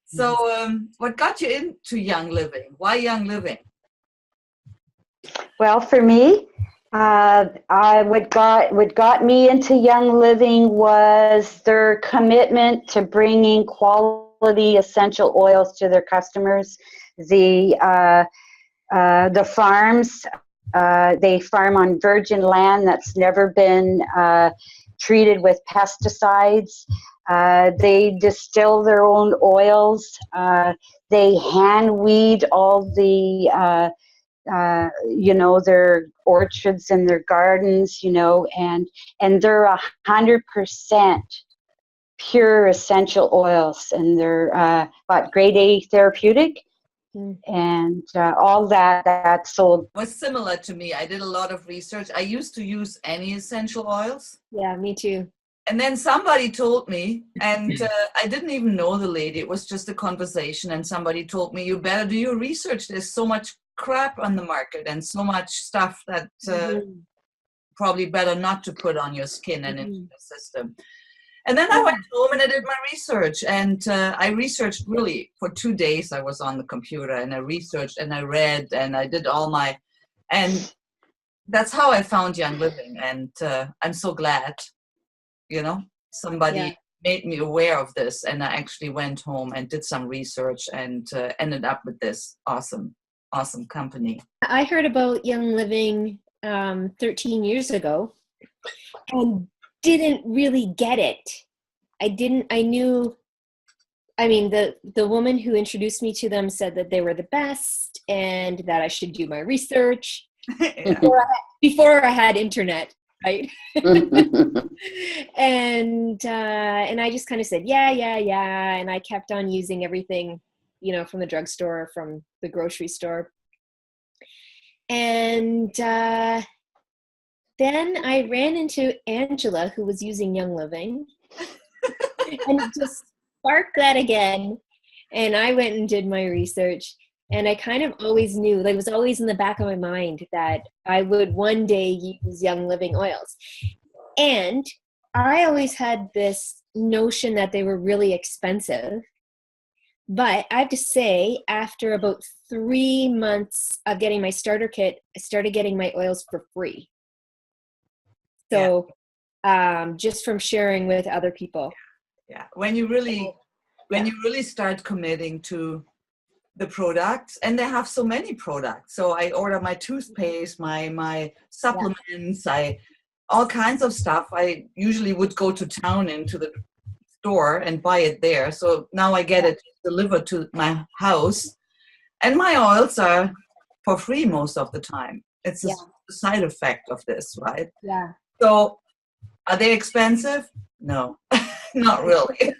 So what got you into Young Living? Why Young Living? Well, for me, what got me into Young Living was their commitment to bringing quality essential oils to their customers. The farms, they farm on virgin land that's never been treated with pesticides. They distill their own oils. They hand weed all the their orchards and their gardens, and they're 100% pure essential oils, and they're grade A therapeutic, and all that sold. Was similar to me. I did a lot of research. I used to use any essential oils. Yeah, me too. And then somebody told me, and I didn't even know the lady. It was just a conversation, and somebody told me, you better do your research. There's so much crap on the market and so much stuff that probably better not to put on your skin and into the system. And then I went home and I did my research, and I researched really for 2 days. I was on the computer and I researched and I read and I did and that's how I found Young Living. And I'm so glad, somebody made me aware of this, and I actually went home and did some research and ended up with this awesome company. I heard about Young Living 13 years ago and didn't really get it. The woman who introduced me to them said that they were the best and that I should do my research before I had internet, right? And I just kind of said, yeah. And I kept on using everything, from the drugstore, from the grocery store. And then I ran into Angela, who was using Young Living, and it just sparked that again. And I went and did my research, and I kind of always knew, it was always in the back of my mind that I would one day use Young Living oils. And I always had this notion that they were really expensive. But I have to say, after about 3 months of getting my starter kit, I started getting my oils for free. So just from sharing with other people. Yeah. When you really start committing to the products, and they have so many products. So I order my toothpaste, my supplements, all kinds of stuff. I usually would go to town into the store and buy it there. So now I get it delivered to my house, and my oils are for free most of the time. It's a side effect of this, right? Yeah. So are they expensive? No, not really.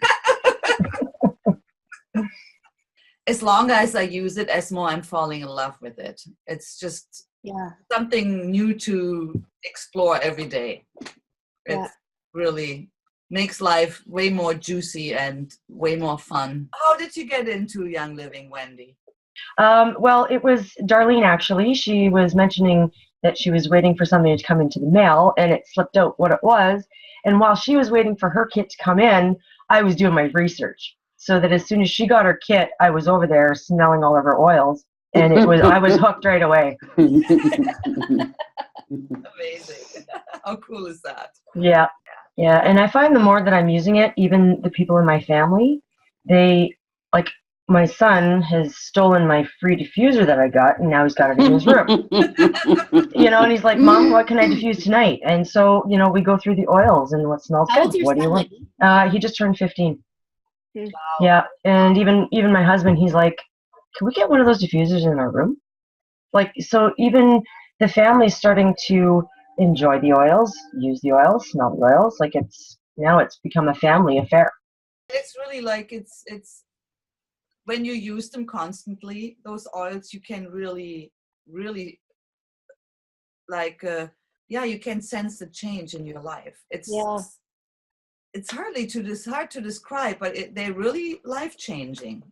As long as I use it, as more I'm falling in love with it. It's just something new to explore every day. It really makes life way more juicy and way more fun. How did you get into Young Living, Wendy? Well, it was Darlene, actually. She was mentioning that she was waiting for something to come into the mail, and it slipped out what it was. And while she was waiting for her kit to come in, I was doing my research. So that as soon as she got her kit, I was over there smelling all of her oils, and I was hooked right away. Amazing. How cool is that? Yeah. And I find the more that I'm using it, even the people in my family, my son has stolen my free diffuser that I got, and now he's got it in his room. And he's like, Mom, what can I diffuse tonight? And so, we go through the oils and what smells good. What do you want? He just turned 15. Wow. Yeah, and even my husband, he's like, can we get one of those diffusers in our room? So even the family's starting to enjoy the oils, use the oils, smell the oils. It's become a family affair. It's really it's when you use them constantly, those oils, you can really, really you can sense the change in your life. It's hard to describe, but they're really life-changing.